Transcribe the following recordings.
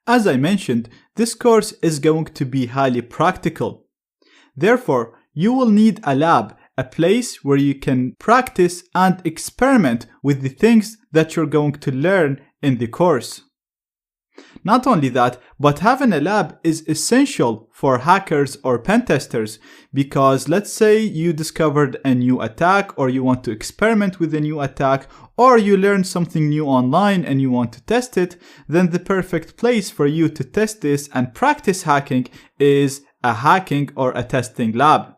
As I mentioned, this course is going to be highly practical. Therefore, you will need a lab, a place where you can practice and experiment with the things that you're going to learn in the course. Not only that, but having a lab is essential for hackers or pen testers, because let's say you discovered a new attack, or you want to experiment with a new attack, or you learned something new online and you want to test it, then the perfect place for you to test this and practice hacking is a hacking or a testing lab.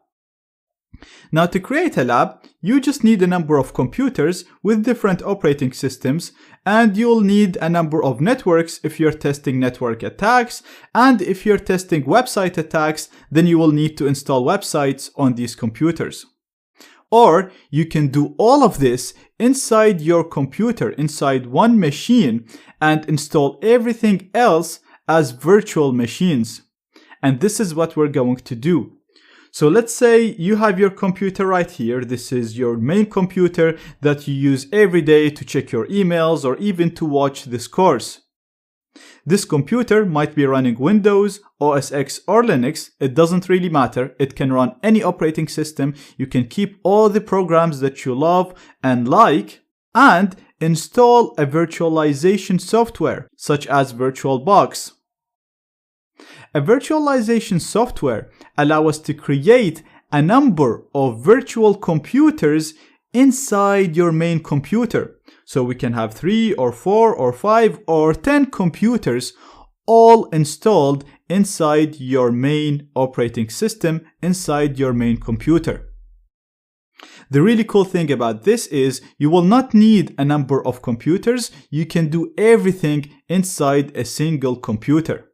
Now, to create a lab, you just need a number of computers with different operating systems, and you'll need a number of networks if you're testing network attacks, and if you're testing website attacks, then you will need to install websites on these computers. Or you can do all of this inside your computer, inside one machine, and install everything else as virtual machines. And this is what we're going to do. So let's say you have your computer right here. This is your main computer that you use every day to check your emails or even to watch this course. This computer might be running Windows, OS X or Linux. It doesn't really matter. It can run any operating system. You can keep all the programs that you love and like, and install a virtualization software such as VirtualBox. A virtualization software allows us to create a number of virtual computers inside your main computer. So we can have 3 or 4 or 5 or 10 computers all installed inside your main operating system, inside your main computer. The really cool thing about this is you will not need a number of computers. You can do everything inside a single computer.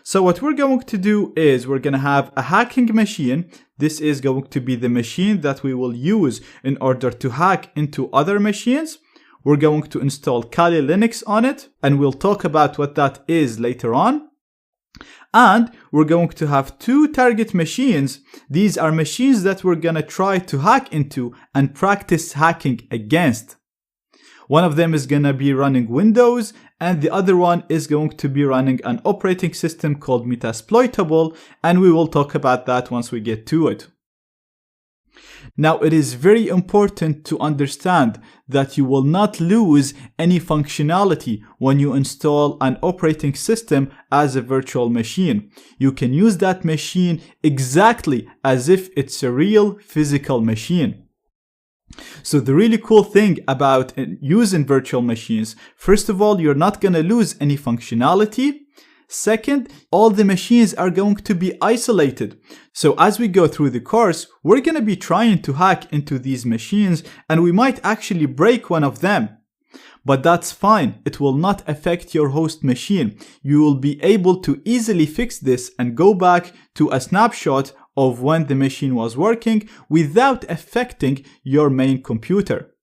So what we're going to do is we're going to have a hacking machine. This is going to be the machine that we will use in order to hack into other machines. We're going to install Kali Linux on it, and we'll talk about what that is later on. And we're going to have 2 target machines. These are machines that we're going to try to hack into and practice hacking against. One of them is going to be running Windows, and the other one is going to be running an operating system called Metasploitable, and we will talk about that once we get to it. Now, it is very important to understand that you will not lose any functionality when you install an operating system as a virtual machine. You can use that machine exactly as if it's a real physical machine. So the really cool thing about using virtual machines, first of all, you're not going to lose any functionality. Second, all the machines are going to be isolated. So as we go through the course, we're going to be trying to hack into these machines, and we might actually break one of them. But that's fine. It will not affect your host machine. You will be able to easily fix this and go back to a snapshot of when the machine was working without affecting your main computer.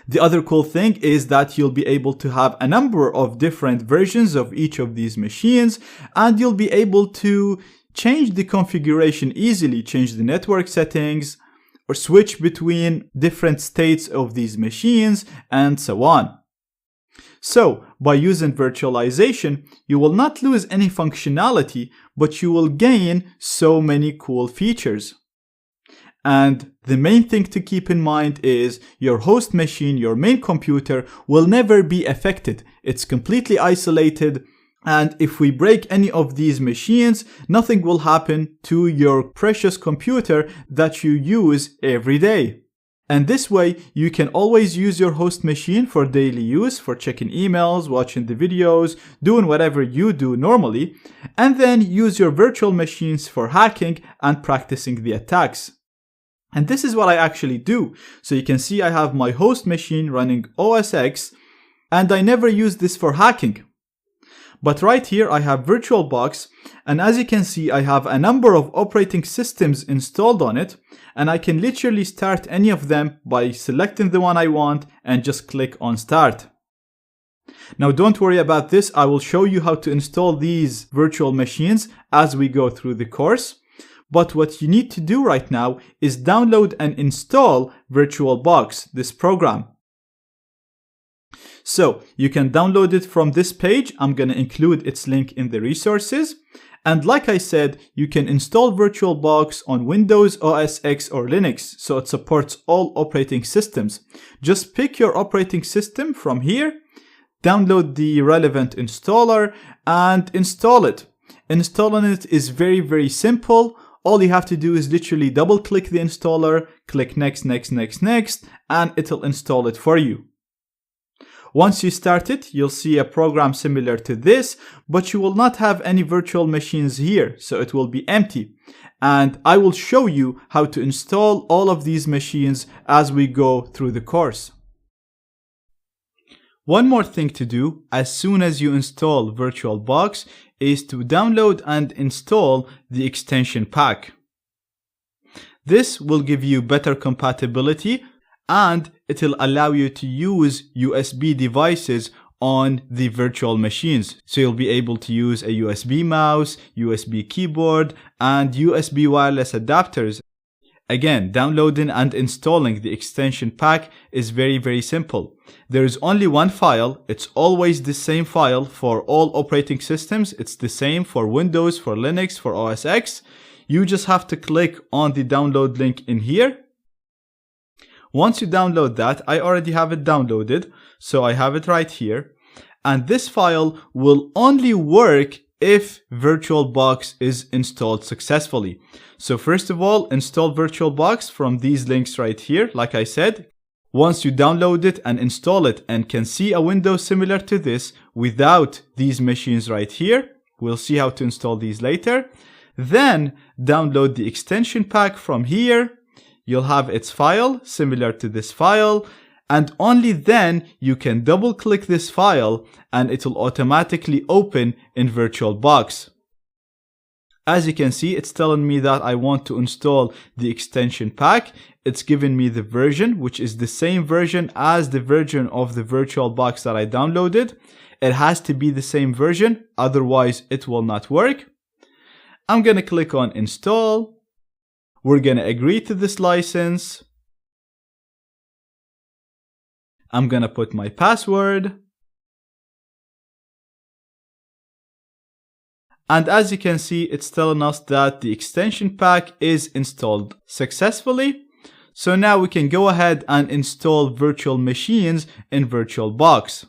The other cool thing is that you'll be able to have a number of different versions of each of these machines, and you'll be able to change the configuration easily, change the network settings, or switch between different states of these machines, and so on. So, by using virtualization, you will not lose any functionality, but you will gain so many cool features. And the main thing to keep in mind is your host machine, your main computer, will never be affected. It's completely isolated. And if we break any of these machines, nothing will happen to your precious computer that you use every day. And this way, you can always use your host machine for daily use, for checking emails, watching the videos, doing whatever you do normally, and then use your virtual machines for hacking and practicing the attacks. And this is what I actually do. So you can see I have my host machine running OS X, and I never use this for hacking. But right here I have VirtualBox, and as you can see I have a number of operating systems installed on it, and I can literally start any of them by selecting the one I want and just click on start. Now don't worry about this, I will show you how to install these virtual machines as we go through the course. But what you need to do right now is download and install VirtualBox, this program. So you can download it from this page. I'm going to include its link in the resources. And like I said, you can install VirtualBox on Windows, OS X, or Linux, so it supports all operating systems. Just pick your operating system from here, download the relevant installer, and install it. Installing it is very, very simple. All you have to do is literally double click the installer, click next, next, next, next, and it'll install it for you. Once you start it, you'll see a program similar to this, but you will not have any virtual machines here, so it will be empty. And I will show you how to install all of these machines as we go through the course. One more thing to do as soon as you install VirtualBox is to download and install the extension pack. This will give you better compatibility and it'll allow you to use USB devices on the virtual machines. So you'll be able to use a USB mouse, USB keyboard, and USB wireless adapters. Again, downloading and installing the extension pack is very, very simple. There is only one file. It's always the same file for all operating systems. It's the same for Windows, for Linux, for OS X. You just have to click on the download link in here. Once you download that, I already have it downloaded, so I have it right here. And this file will only work if VirtualBox is installed successfully. So first of all, install VirtualBox from these links right here, like I said. Once you download it and install it and can see a window similar to this without these machines right here, we'll see how to install these later. Then download the extension pack from here. You'll have its file similar to this file, and only then you can double click this file and it will automatically open in VirtualBox. As you can see, it's telling me that I want to install the extension pack. It's giving me the version, which is the same version as the version of the VirtualBox that I downloaded. It has to be the same version, otherwise it will not work. I'm going to click on install. We're going to agree to this license. I'm going to put my password. And as you can see, it's telling us that the extension pack is installed successfully. So now we can go ahead and install virtual machines in VirtualBox.